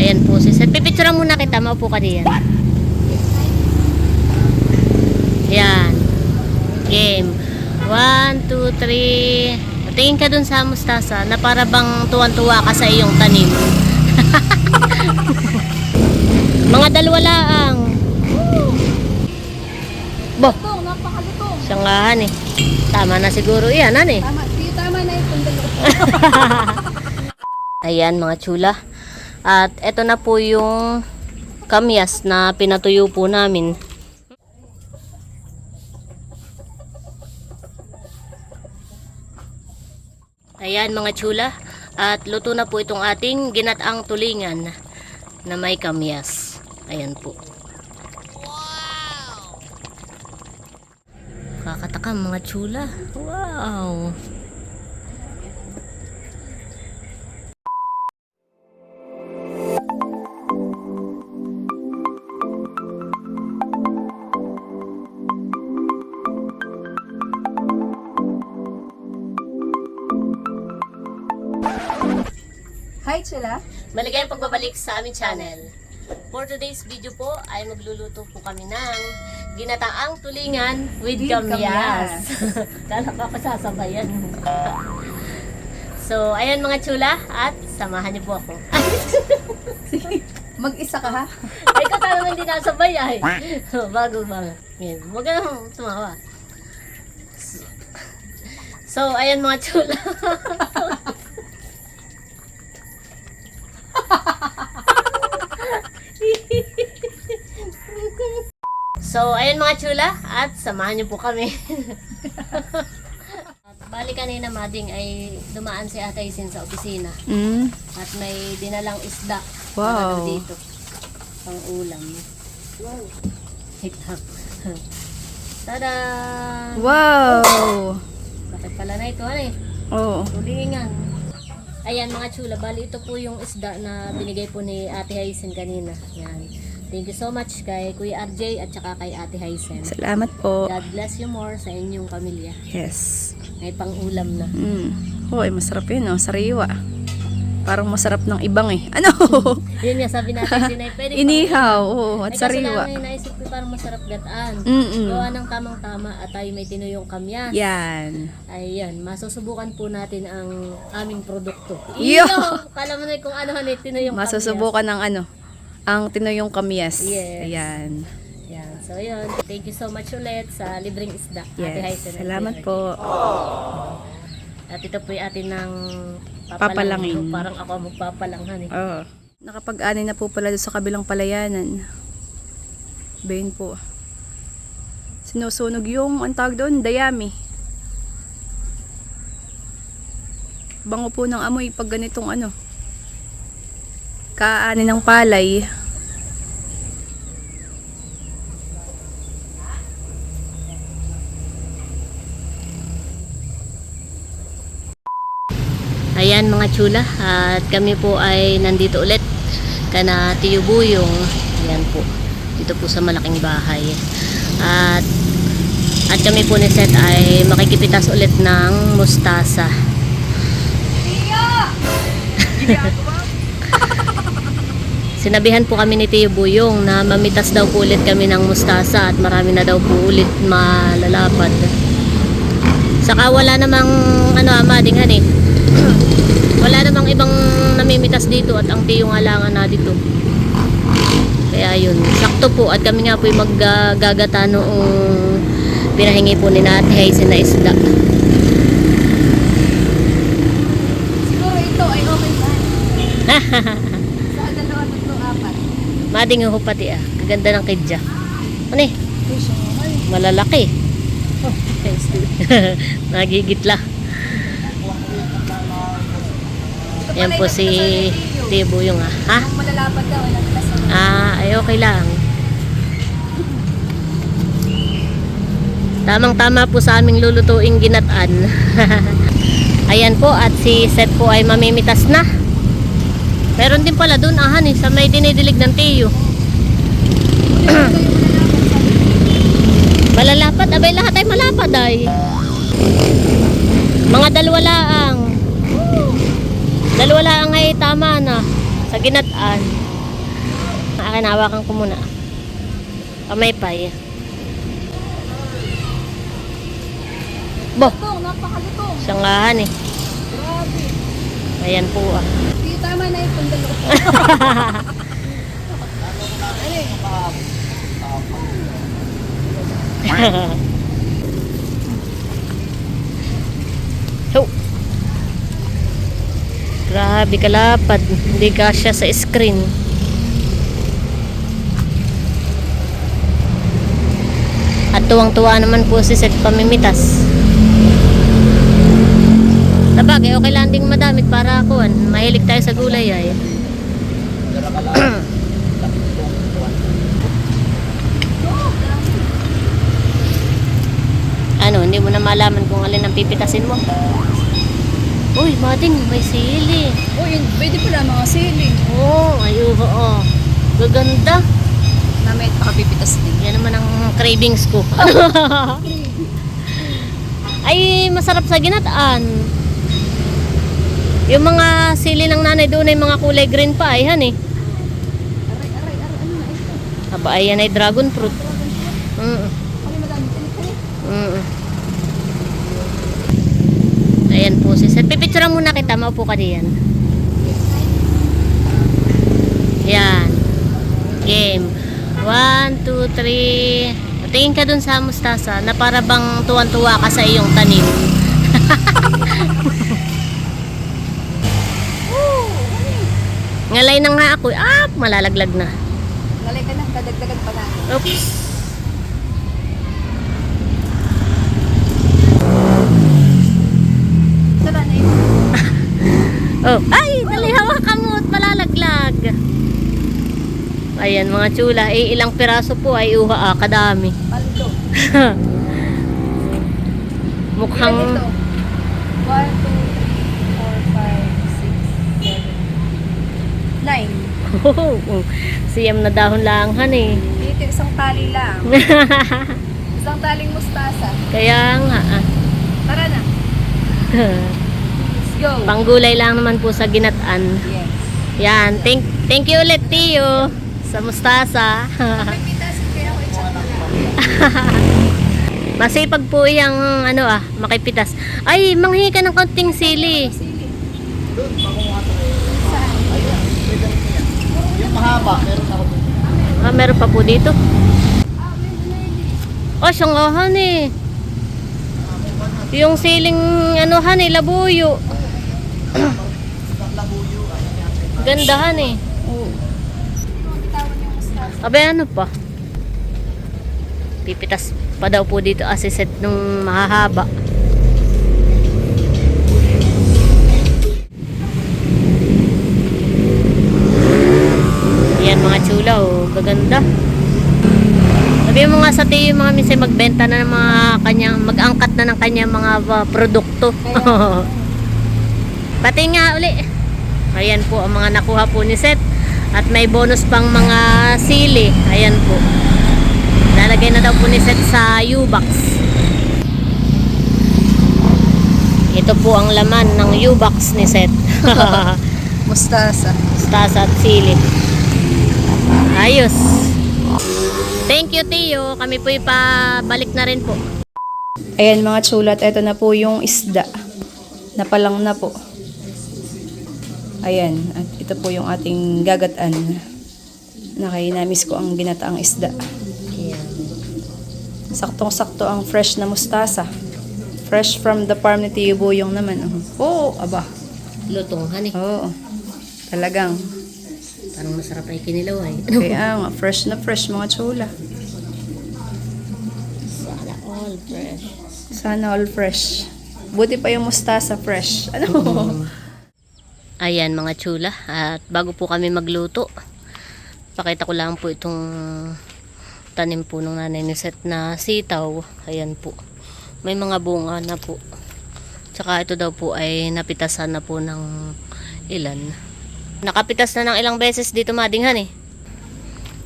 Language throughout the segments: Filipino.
Ayan po si Seth. Pipicturean muna kita. Maupo ka diyan. Yan. Game. 1, 2, 3. Tingin ka dun sa mustasa na para bang tuwan-tuwa ka sa iyong tanim. Mga dalawa laang. Bo. Sanggahan eh. Tama na siguro yan, eh. Tama na yung Ayan mga chula. At eto na po yung kamyas na pinatuyo po namin. Ayan mga chula. At luto na po itong ating ginataang tulingan na may kamyas. Ayan po. Kakatakam mga chula. Wow. Hi, Chula. Maligayang pagbabalik sa aming channel. For today's video po ay magluluto po kami ng ginataang tulingan with kamyas. Kala ko sasabayan. So, ayan mga chula at samahan niyo po ako. Mag-isa ka ha? Ay, ikaw talagang hindi nasabay ay. Bago ba? Yan. Huwag ka nang tumawa. So, ayan mga chula. So, ayun mga chula, at samahan niyo po kami. At bali kanina mading ay dumaan si Ate Isin sa opisina. At may dinalang isda. Wow. Dito. Pang ulam. Wow. Hiktak. Tada! Wow! Bakit pala na ito, ano eh? Oo. Tulingan. Ayan mga chula, bali ito po yung isda na binigay po ni Ate Haisen kanina. Yan. Thank you so much kay Kuya RJ at saka kay Ate Haisen. Salamat po. God bless you more sa inyong pamilya. Yes. May pang-ulam na. Hoy, masarap yun, oh. Sariwa. Parang masarap ng ibang eh. Ano? Yun nga sabi natin, Sinay, pwede Inihaw, oo, at sariwa. Ay kasi namin naisip ko parang masarap gataan. Mm-mm. Gawa ng tamang-tama at tayo may tinuyong kamyas. Yan. Ayan, masusubukan po natin ang aming produkto. Yo! Kala mo na kung ano tinuyong kamyas. Masusubukan ng ano, ang tinuyong kamyas. Yes. Ayan. Yan. So, yun. Thank you so much ulit sa libreng isda. Ate Yes. Haisen. Salamat po. At ito po yung atin ng Papalangin. Parang ako ang magpapalanghan eh. Oo. Nakapag-ani na po pala doon sa kabilang palayanan. Bayon po. Sinusunog yung, ang tawag doon, dayami. Bango po ng amoy pag ganitong ano. Kaani ng palay. Ayan mga chula, at kami po ay nandito ulit kana Tiyo Buyong. Ayan po, dito po sa malaking bahay. At kami po ni Seth ay makikipitas ulit ng mustasa. Sinabihan po kami ni Tiyo Buyong na mamitas daw po ulit kami ng mustasa at marami na daw po ulit malalapad. Saka wala namang amadingan eh. Wala namang ibang namimitas dito at ang tiyo nga lang na dito. Kaya yun, sakto po at kami nga po yung maggagata noong pinahingi po ni Ate Haisen na isda. Siguro ito ay okay na. Sa dalawa, tatlo, apat. Mading ho pati Ganda ng kidya. Ano eh? Malalaki. Oh, nagigitla. Yan po si Tiyo Buyong ha? Kung malalapad daw, walang klasa. Ay okay lang. Tamang-tama po sa aming lulutuing ginataan. Ayan po, at si Seth po ay mamimitas na. Meron din pala doon sa may dinidilig ng Tiyo. Malalapad, abay lahat ay malapad ay. Mga dalawa laang. Dalawa lang ay tama na sa ginataan. Akin, hawakan ko muna. Kamay pa eh. Bo, Lutong, napakalutong. sanggahan eh. Grabe. Ayan po ah. Hindi tama na yung pundalo. Ano eh? So, grabe kalapad. Hindi kasya sa screen. At tuwang-tuwa naman po si Seth pamimitas. Sabagay, okay lang ding madamit para kuwan. Mahilig tayo sa gulay ay. Ano, hindi mo na malaman kung alin ang pipitasin mo. Uy, mading, may sili. Oh, yun. Pwede pala mga sili. Oo, oo. Gaganda. Namit pakapipitas din. Yan naman ang cravings ko. Ay, masarap sa ginataan. Yung mga sili ng nanay doon ay mga kulay green pa ay han eh. Aray, ano na ito? Aba, ay yan ay dragon fruit. Mm. Ano madami? Kali. Mm. Ayan po si Seth. Pipicturean muna kita, maupo ka diyan. Yan. Game. 1, 2, 3. Tingin ka dun sa mustasa na para bang tuwan-tuwa ka sa iyong tanim. Ngalay na nga ako. Malalaglag na. Ngalay ka na, dadagdagan pa na. Oops. Sara na yun. Oh, ay, dali hawakan mo at malalaglag. Ayan mga chula, ilang piraso po ay uha kadami. Paldo. Mukhang Ilan ito? 1, 2, 4, 5, 6, 7, 9. siyam na dahon lang han eh. Dito isang tali lang. Isang taling mustasa. Kaya nga Tara na. Let's go. panggulay lang naman po sa ginataan. Yes. Yan, thank you ulit Tiyo sa mustasa. May pitasin kaya ako i-chat na lang. Masipag po yung makipitas. Ay, manghingi ka ng konting sili. Sili. Doon, pakunguha ko. Saan? Ayan, pwede naman yan. Yung mahaba, meron ako doon. Meron pa po dito. May binili. Oh, siyanggahan eh. Yung siling labuyo. Labuyo, ayan yan. Gandahan eh. Oo. Bitawan yung mustasa. Abe, ano pa? Pipitas pa daw po dito asiset nung mahahaba. Yan mga chula, oh. Gaganda. Sabi mo nga sa tiyo mga minsan magbenta na ng mga kanyang, mag-angkat na ng kanyang mga produkto. Pati nga uli. Ayan po ang mga nakuha po ni Seth. At may bonus pang mga sili. Ayan po. Lalagay na daw po ni Seth sa U-box. Ito po ang laman ng U-box ni Seth. Mustasa. Mustasa at sili. Ayos. Thank you, Tiyo. Kami po ipabalik na rin po. Ayan mga chulat, eto na po yung isda. Napalang na po. Ayan, at ito po yung ating gagataan. Namis ko ang ginataang isda. Ayan. Saktong-sakto ang fresh na mustasa. Fresh from the farm ni Tiyo Boyong naman. Oo, aba. Lutonghan eh. Oo, talagang. Parang masarap ay kinilaw ay. Kaya nga, fresh na fresh mga chula. Sana all fresh. Sana all fresh. Buti pa yung mustasa fresh. Ano? Ayan mga chula. At bago po kami magluto, pakita ko lang po itong tanim po ng nanay ni Seth na sitaw. Ayan po. May mga bunga na po. Tsaka ito daw po ay napitasan na po ng ilan. Nakapitas na ng ilang beses dito madinghan eh.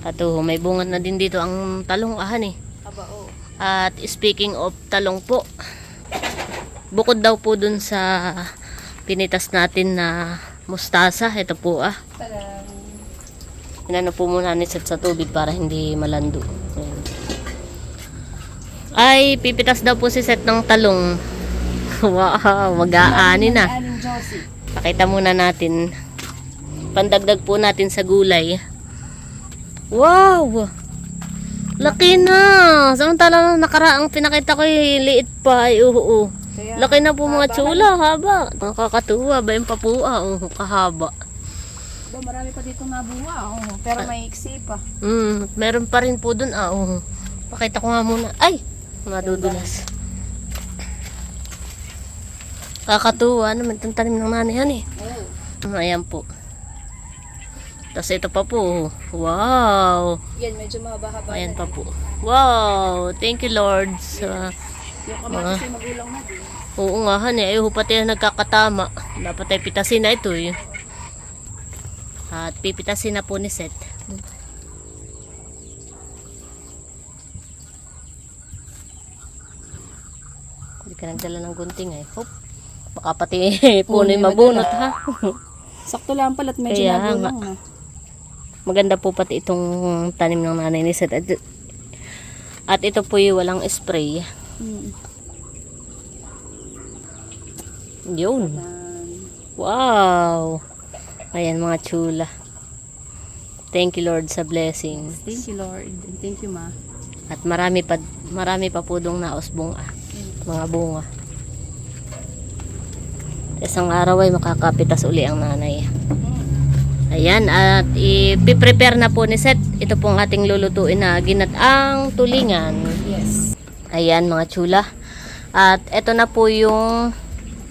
At may bunga na din dito ang talong ahan eh. Aba, oo. At speaking of talong po, bukod daw po dun sa pinitas natin na mustasa, ito po Parang Inano po muna ni Seth sa tubig para hindi malando. Ayan. Ay, pipitas daw po si Seth ng talong. Wow, mag-aani na. Aling Josie. Pakita muna natin. Pandagdag po natin sa gulay. Wow! Laki na! Samantala nakaraang pinakita ko liit pa. Ay, oo. Kaya, Laki na po mga tsula, haba. Nakakatuwa ba yung papua? Kahaba. ba, marami pa dito nabuha. Oh. Pero may iksi pa. Meron pa rin po dun. Pakita ko nga muna. Ay! Madudulas. Kakatuwa naman itong tanim ng nanay yan eh. Ayan po. Tapos ito pa po. Wow! Yan, medyo mahaba-haba. Ayan pa po. Wow! Thank you Lord. Yung kamatis ay magulang na din. Oo nga han eh. Ayaw pati na nagkakatama. Dapat ay pitasin na ito eh. At pipitasin na po ni Seth. Hindi ka nagdala ng gunting eh. Hop. Baka pati puno'y mabunot ha. Sakto lang pala at medyo Kaya nagulang nga. na. Maganda po pati itong tanim ng nanay ni Seth. At ito po yung walang spray. Yun. Wow! Ayan mga chula. Thank you Lord sa blessings. Thank you Lord. And thank you Ma. At marami pa po dong naosbong mga bunga. Isang araw ay makakapitas uli ang nanay. Ayan, at ipiprepare na po ni Seth. Ito pong ating lulutuin na ginataang tulingan. Yes. Ayan mga chula. At ito na po yung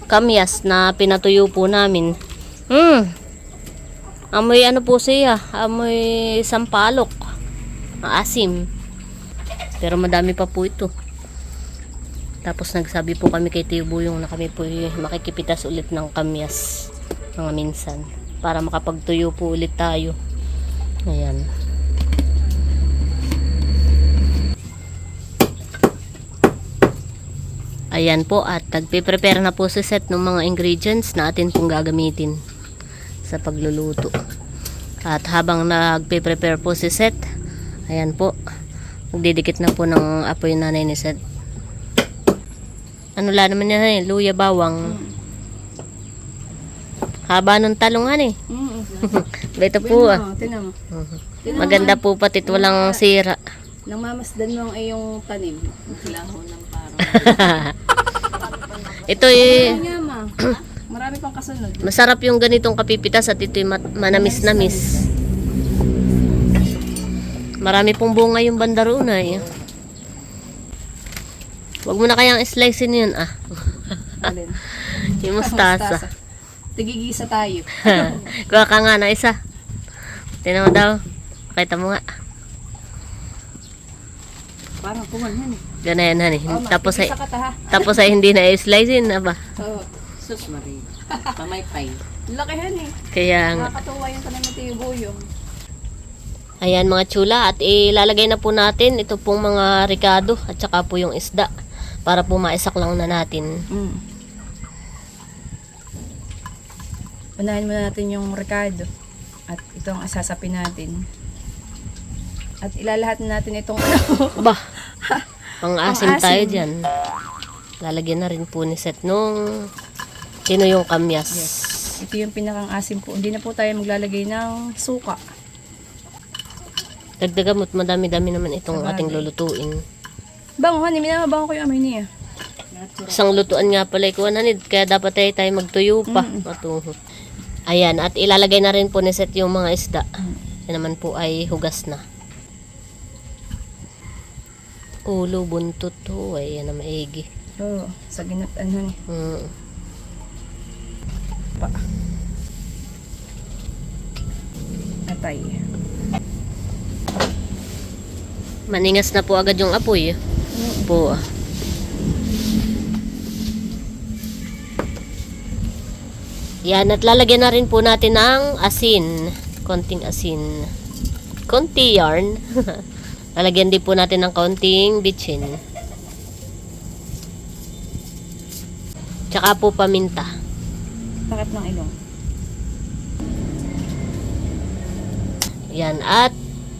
kamyas na pinatuyo po namin. Amoy ano po siya? Amoy sampalok. Maasim. Pero madami pa po ito. Tapos nagsabi po kami kay Tiyo Buyong na kami po makikipitas ulit ng kamyas. Mga minsan. Para makapagtuyo po ulit tayo. Ayan. Ayan po, at nagpe-prepare na po si Seth ng mga ingredients na atin pong gagamitin sa pagluluto. At habang nagpe-prepare po si Seth, ayan po, nagdidikit na po ng apoy nanay ni Seth. Ano la naman yan eh, luya bawang. Haba ng talungan eh. Ito po Tinan mo. Maganda po pati walang sira. Nang mamasdan mo ang iyong tanim. Laho ng parang. Ito eh, Marami pang kasunod. masarap yung ganitong kapipitas at ito'y manamis-namis. Marami pong bunga yung banda roon eh. Huwag mo na kayang slicein yun Alin? Yung mustasa. Tigigisa tayo. Kuha ka nga na isa. Tingnan mo daw. Pakita mo nga. Parang kumanhan eh. Ganayan han eh. Tapos ay, tigisa ka ta ha. tapos ay hindi na i-slicein na ba? Oo. Sus Marie. Pamaypay. Lakihan eh. Kaya nga. Nakakatuwa yung tanim ng Tiyo Buyong. Ayan mga chula, at ilalagay na po natin ito pong mga ricado at saka po yung isda para po maisak lang na natin. Unahin muna natin yung recado. At itong asasapin natin. At ilalahat natin itong Bah, pang-asim Pang-asim. tayo dyan. Lalagyan na rin po ni Seth nung sino yung kamyas. Ito yung pinakang asim po. Hindi na po tayo maglalagay ng suka. Dagdagan mo't madami-dami naman itong Sabagay. ating lulutuin. Bango, honey. Minabango ko yung amoy niya. Isang lutuan nga pala ikuananid, kaya dapat tayo magtuyo pa. Matuho. Ayan, at ilalagay na rin po ni Seth yung mga isda. Yan naman po ay hugas na. Ulo, buntot to. Ay, yan na maigi. Oo, sa ginatan, honey. Pa. Atay. Maningas na po agad yung apoy. Po. Yan, at lalagyan na rin po natin ng asin. Konting asin. Konti yarn. Lalagyan din po natin ng konting bitchin. Tsaka po paminta. Takip ng ilong. Yan, at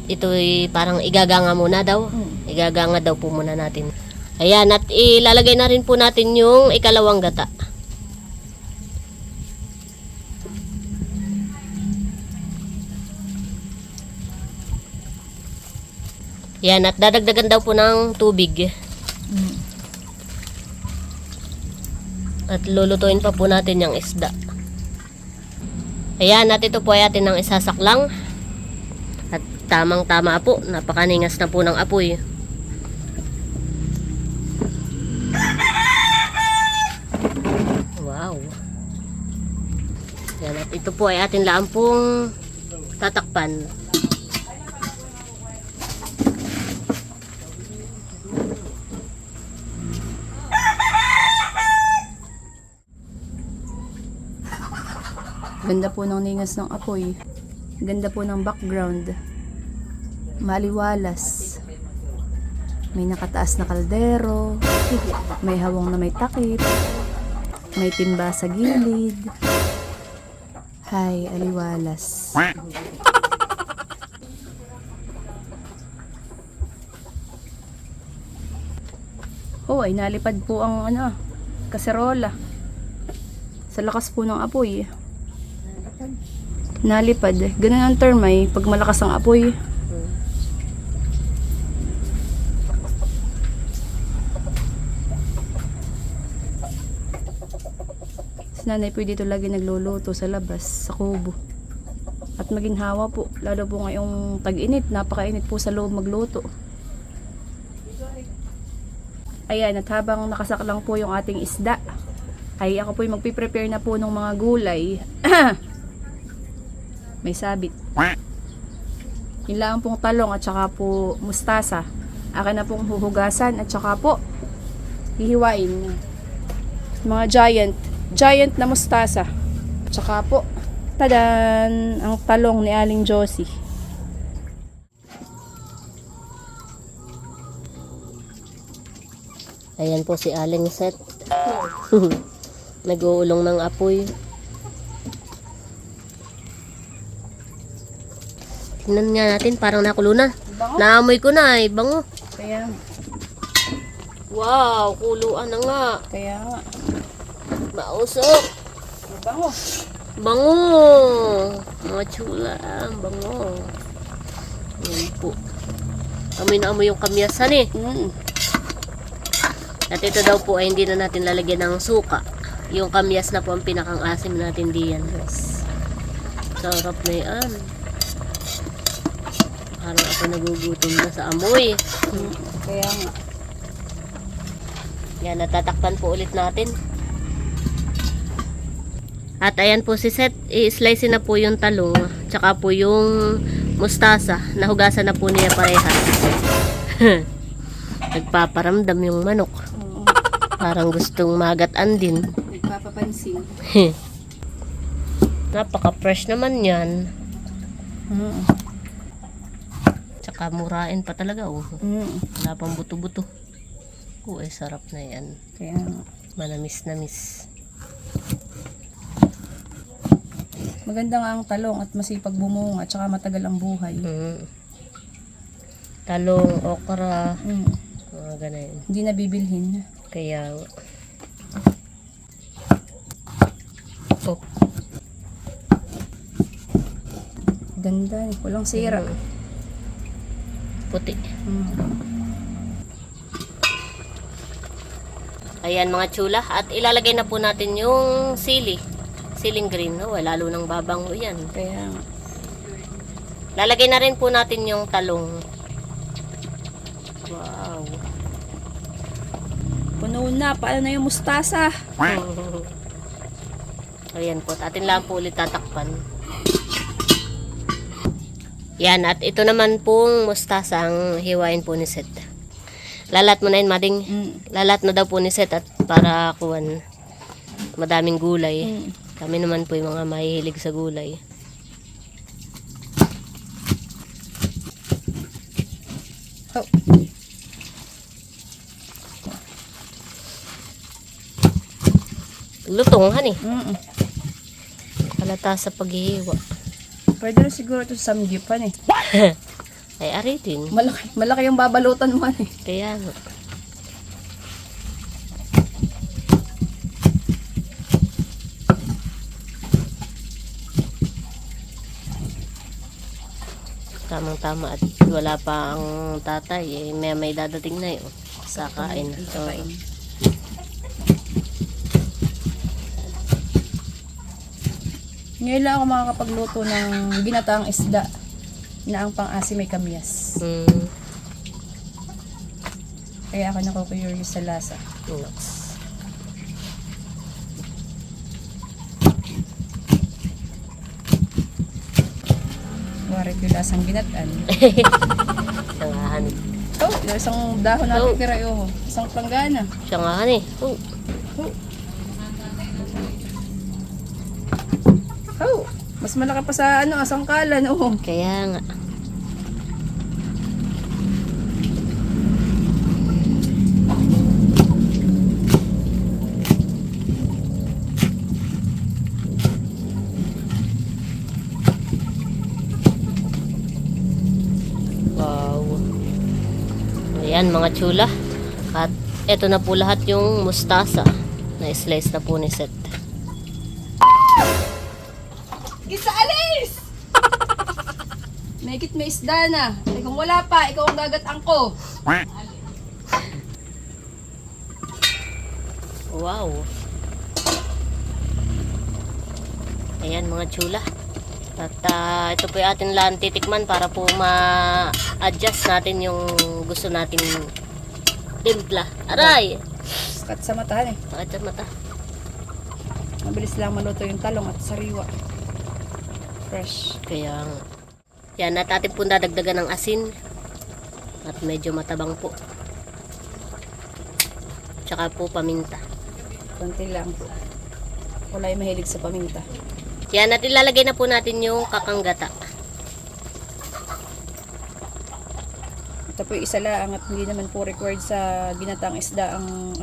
ito'y parang igaganga muna daw. Igaganga daw po muna natin. Ayan, at ilalagay na rin po natin yung ikalawang gata. Yan, at dadagdagan daw po ng tubig. At lulutuin pa po natin yung isda. Ayan, at ito po ay atin ng isasaklang. At tamang-tama po, napakaningas na po ng apoy. Wow. Ayan, at ito po ay atin lang pong tatakpan. Ganda po ng ningas ng apoy. Ganda po ng background. Maliwalas. May nakataas na kaldero. May hawang na may takip. May timba sa gilid. Hay, aliwalas. Oh, ay nalipad po ang kaserola. Sa lakas po ng apoy. Nalipad. Ganun ang term ay pag malakas ang apoy. Si nanay po dito lagi nagluluto sa labas, sa kubo. At maginhawa po. Lalo po ngayong tag-init. Napakainit po sa loob magluto. Ayan, at habang nakasaklang po yung ating isda, ay ako po yung magpiprepare na po ng mga gulay. May sabit. Yun lang pong talong at saka po mustasa. Akin na pong huhugasan at saka po hihiwain. Mga giant na mustasa. At saka po, tadan, ang talong ni Aling Josie. Ayan po si Aling Set. Nag-uulong ng apoy. Tingnan nga natin, parang nakulo na. Bango. Naamoy ko na eh, bango. Kaya, Wow, kuluan na nga. kaya nga. Mausok. Bango. Bango. Mga chula, bango. Ayan po. Amoy na amoy yung kamyasan eh. At ito daw po ay hindi na natin lalagyan ng suka. Yung kamyas na po ang pinakang asim natin diyan. Yes. Sarap na yan. Parang ako nagugutom na sa amoy. Kaya nga. Yan, natatakpan po ulit natin. At ayan po si Seth, i-slice na po yung talong, tsaka po yung mustasa. Nahugasan na po niya parehas. Nagpaparamdam yung manok. Parang gustong magataan din. Nagpapapansin. Napaka-fresh naman yan. Tsaka murain pa talaga. Oh. Wala pang buto-buto. Oh, ay sarap na yan. Kaya nga. Manamis-namis. Maganda nga ang talong at masipag bumunga at saka matagal ang buhay. Talong, okra, mga ganun. Hindi na bibilhin. Kaya, oh, Ganda eh. Walang sira. puti. Ayan mga chula. At ilalagay na po natin yung sili. Siling green. Oh, lalo nang babango yan. Kaya nga. Lalagay na rin po natin yung talong. Wow. Puno na. Paano na yung mustasa? Ayan po. Atin lang po ulit tatakpan. Yan. At ito naman pong mustasa ang hiwain po ni Seth. Lalat mo na yun, Mading. Lalat na daw po ni Seth at para kuwan madaming gulay. Kami naman po yung mga mahihilig sa gulay. Oh. Lutong, hani. Halata sa paghihiwa. Pwede rin siguro ito sa samgyupan eh. Ay, ari din. Malaki yung babalutan mo eh. Kaya nga. Tamang-tama at wala pa ang tatay. Eh, may dadating na yun. Kakain. Kakain. Ngayon lang ako makakapagluto ng ginataang isda na ang pang-asim may kamyas. Kaya ako naku-curious sa lasa. Nox. Warit yung lasang ginataan. Siyangahan. Oh, isang dahon natin tira yun. Isang planggana. Siyangahan eh. Oh. Oh, mas malaki pa sa asangkalan. Oh. Kaya nga. Wow. Ayan mga chula. At eto na po lahat yung mustasa na slice na po ni Seth. Gisa alis! Mahigit may isda na. Eh kung wala pa, ikaw ang gagatang ko. Wow. Ayan mga chula. At ito po yung ating lang titikman para po ma-adjust natin yung gusto nating timpla. Aray! Kat sa mata eh. Sakit sa mata. Mabilis lang maluto yung talong at sariwa. Fresh. Kaya nga. Yan, at atin po dadagdagan ng asin. At medyo matabang po. Tsaka po paminta. Konti lang po. Wala yung mahilig sa paminta. Yan, at ilalagay na po natin yung kakanggata. Ito po yung isa lang at hindi naman po required sa ginatang isda ang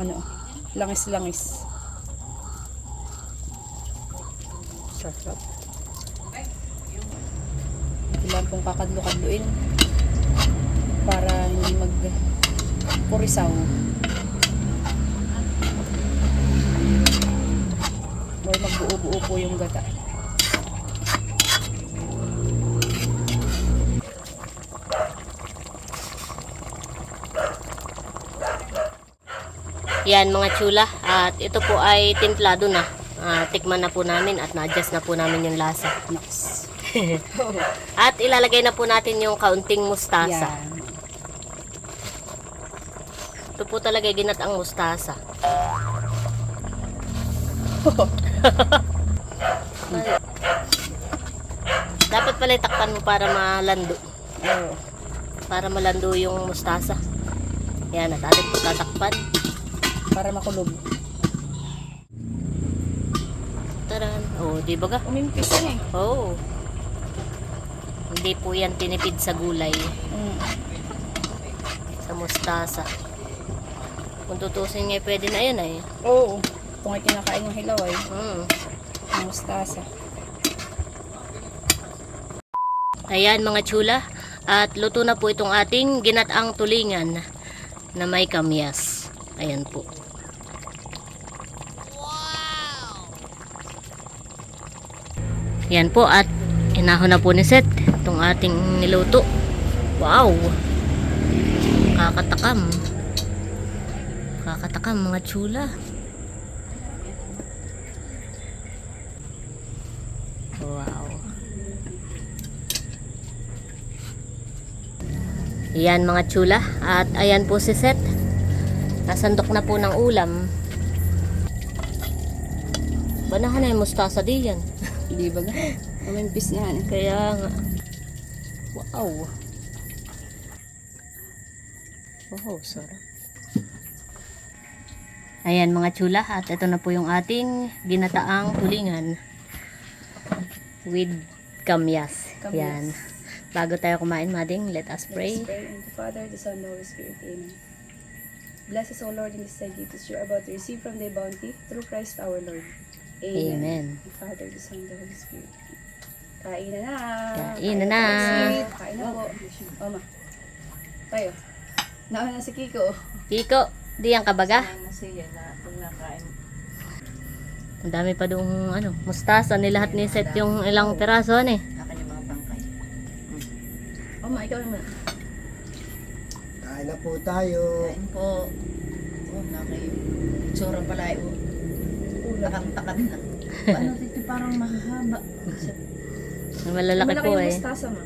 langis-langis. Sarap. Ito lang pong kakadlo-kadluin para hindi magpurisaw. Or magbuo-buo po yung gata. Yan mga chula. At ito po ay timplado na. Tikman na po namin at na-adjust na po namin yung lasa. Nice. At ilalagay na po natin yung kaunting mustasa. Yan. Ito po talaga ginataang mustasa. Dapat pala itakpan mo para malando. Oh. Para malando yung mustasa. Yan, at atin po tatakpan. Para makulog. Taran. Oh, di ba ga? Umimpis yan eh. Oh. Hindi po yan tinipid sa gulay. Sa mustasa. Kung tutusin nga, pwede na yan eh. Oo. Kung ay kinakain yung hilaw ay. Ang mustasa. Ayan mga chula. At luto na po itong ating ginataang tulingan na may kamyas. Ayan po. Yan po at inahon na po ni Seth itong ating niluto. Wow! Kakatakam. Kakatakam mga chula. Wow. Yan mga chula. At ayan po si Seth. Nasandok na po ng ulam. Banahan na yung mustasa di yan. Di ba ga? Umimpis na yan. Kaya nga. Wow. Wow, sarap. Ayan mga chula. At ito na po yung ating ginataang tulingan. With kamyas. Kamyas. Yan. Bago tayo kumain, Mading, let us pray. Let's pray in the Father, the Son, and the Holy Spirit. Amen. Bless us, O Lord, in this thy gift which you are about to receive from thy bounty through Christ our Lord. Amen. Amen. The Father, the Son, and the Holy Spirit. Kain na na. Kain na na. Kain na po. Mama. Tayo. Nauna na si Kiko. Kiko, di yan kabaga. Ang masaya na pag nakain. Ang dami pa doong ano, mustasa ni lahat ni set yung ilang peraso ano eh. Akin yung mga bangkay. Mama, ikaw naman. Kain na po tayo. Kain po. Oh, nakayo. Itsura pala eh. Oh, takam-takam na. Ano dito parang mahahaba. Malalaki Malaki po yung eh. mustasa, ma.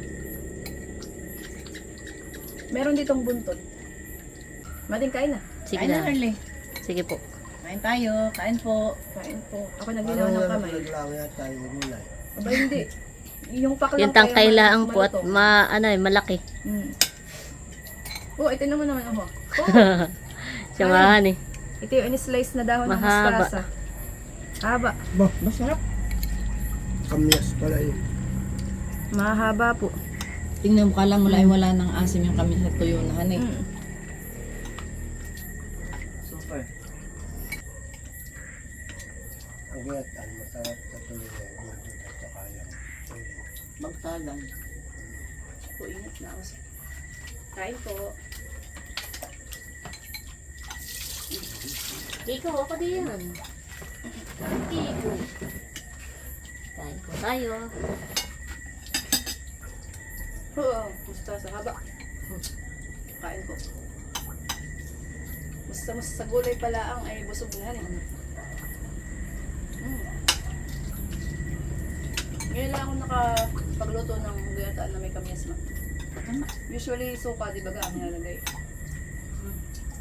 Meron ditong buntot. Mating kain na. Sige Kain na, na. Harley. Sige po. Kain tayo. Kain po. Kain po. Ako nagginawa ng kamay. Naglaw yata yung mulay. Aba, hindi. Yung paklang Yung tangkay laang po at malutong. ano eh, malaki. Oh, ito naman ako. Oh, Siyamahan eh. ito yung in-slice na dahon ng Mahaba. mustasa. Haba. Bah, Masarap. kamyas pala yun. Mahaba po. Tingnan mo ka lang mula ay wala ng asim yung kami sa tuyo na hanay. Super. Ang gayatan, masarap sa tuloy yan. Buntot at saka yan. Magtalang. Po, ingat na ako sa... Kain po. Kiko, ako din yan. Kiko. Kain po tayo. Oo, mustasa. Haba. Kain po. Basta mas sa gulay pala ang ay busog na rin. Ngayon lang ako nakapagluto ng gayataan na may kamyas na. Usually suka, di ba, ang nilalagay.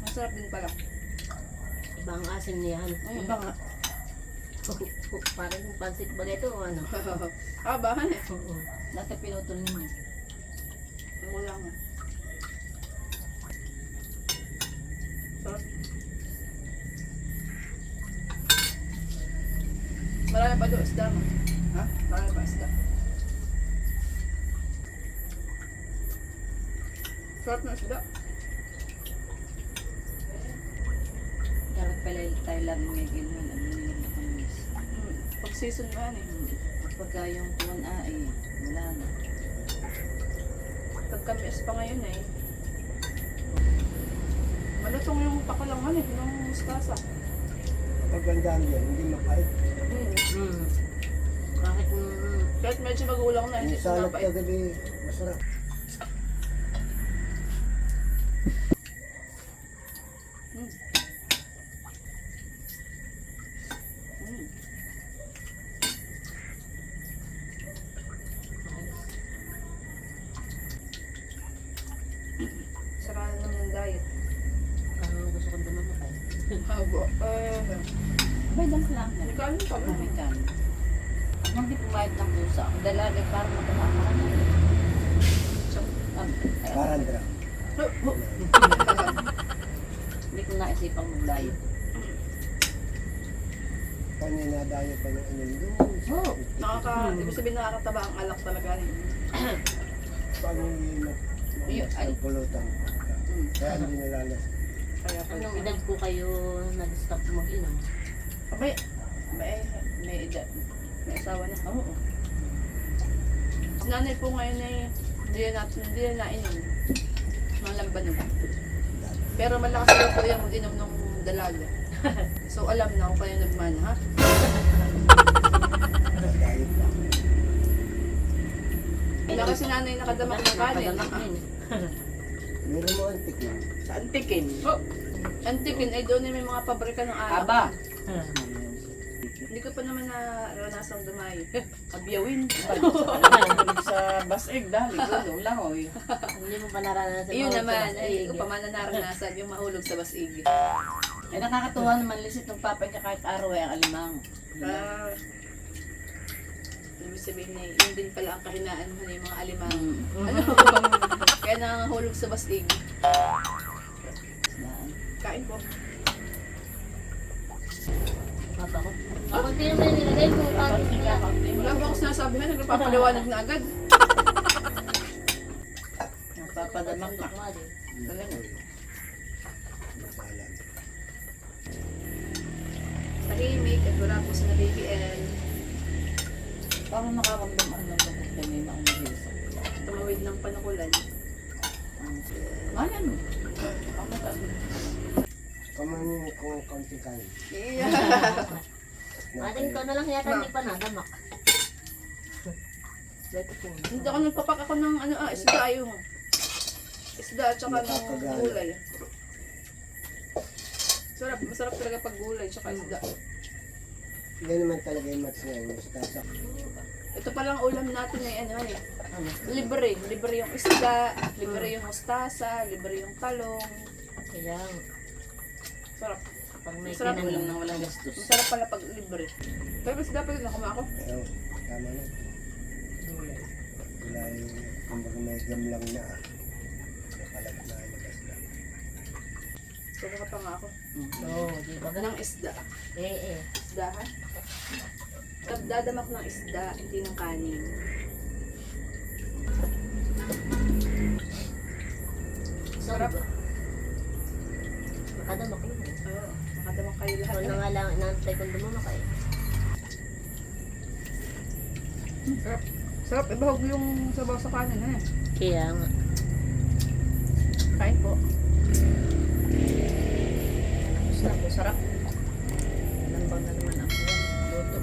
Masarap din pala. Ibang asim niyan. Iba nga. Parang yung pansit ba ito o ano? Habahan eh. Oo. Dati pinutol ninyo. Wala nga. Sarap. Marami pa doon isda mo. Ha? Marami pa isda. Sarap na isda. Dapat pala tayo lang may ginawa. Ano yung makamis. Pag season mo yan eh. Pagka yung tuwan ay wala na. Pagkamis pa ngayon eh. Malutong yung pakalangan eh. Ng mustasa. Kapag gandaan yan, hindi mapait. Kahit Kahit medyo magulang na, hindi Yung salad sumapait. kagabi, masarap. Sarap naman ng diet. gusto ko din mamatay. Habo. May dam lang. Hindi ka alam pa ba? May dam. Hindi pumayad ng pusa. Ang dalaga para matamakan. Parandra. Hindi ko naisipang mag-diet. Kanina dayo pa ng ano doon. Oo. Ibig sabihin nakakataba ang alak talaga. Paano Ayun, ay. yung pulutan? Kaya hindi nalalas. Kaya pala. Anong edad po kayo nag-stop mag-inom? Abay, may edad. May asawa na. Oo. Si nanay po ngayon ay hindi na nainom. Mga lambanog. Pero malakas daw po yung mag-inom ng dalaga. So alam na kung kayo nagmana, ha? Diet lang. Wala kasi nanay nakadamak ng kanin. Padamak na yun. Meron mo antik na. Sa antikin. Oh, antikin ay doon ay may mga pabrika ng alak. Aba. Hindi ko pa naman naranasang dumayo. Abyawin. Sa basig dali. Gulong lang o. Hindi mo pa naranasan. Iyon mahulog sa naman, basig. ay hindi ko pa man naranasan yung mahulog sa basig. Ay nakakatuwa naman lisit ng papa niya kahit araw ay ang alimang. Ibig sabihin na yun din pala ang kahinaan mo yung mga alimang. Mm. Ano? Kaya nangahulog sa basig. Daan. Kain po. Papa ko. Ako din naman nilagay ko. Wala ba ako sinasabi na, nagpapaliwanag na agad. Napapadamak na. Talaga. Masalan. Tahimik at wala po sa BBL. Parang nakakamdam ang lang. Kanina akong nahisa. Tumawid ng panukulan. Ano? Kamanin ko konti kanin. Ating ko na lang yata hindi pa nadamak. Hindi ako nagpapak ako ng isda yung isda at saka ng Nakakagana. gulay. Masarap talaga pag gulay tsaka isda. Yan naman talaga yung match ngayon. Mustasa. Ito palang ulam natin ay libre. Libre yung isda, libre yung mustasa, libre yung talong. Kaya, Sarap. pag may Masarap kinang Ulam nang walang gastos. Masarap pala pag libre. Pero isda pa rin ako ako. Pero tama na. Wala yung kumbaga may gamlang na. Nakalag na labas na. Sobrang ka pa nga ako. Oo, di ba? Ng isda. Eh. Isda ha? Dadamak ng isda, hindi ng kanin. Sarap. Nakadamak yun. Oo, makadamak kayo lahat. Ikaw na nga lang, inaantay kong dumamak eh. Sarap. Sarap, ibahog yung sabaw sa kanin ha. Kaya nga. Kain po. Sarap po, sarap. Lambang na naman ako. Luto.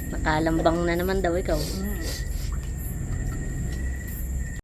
Nakalambang na naman daw ikaw.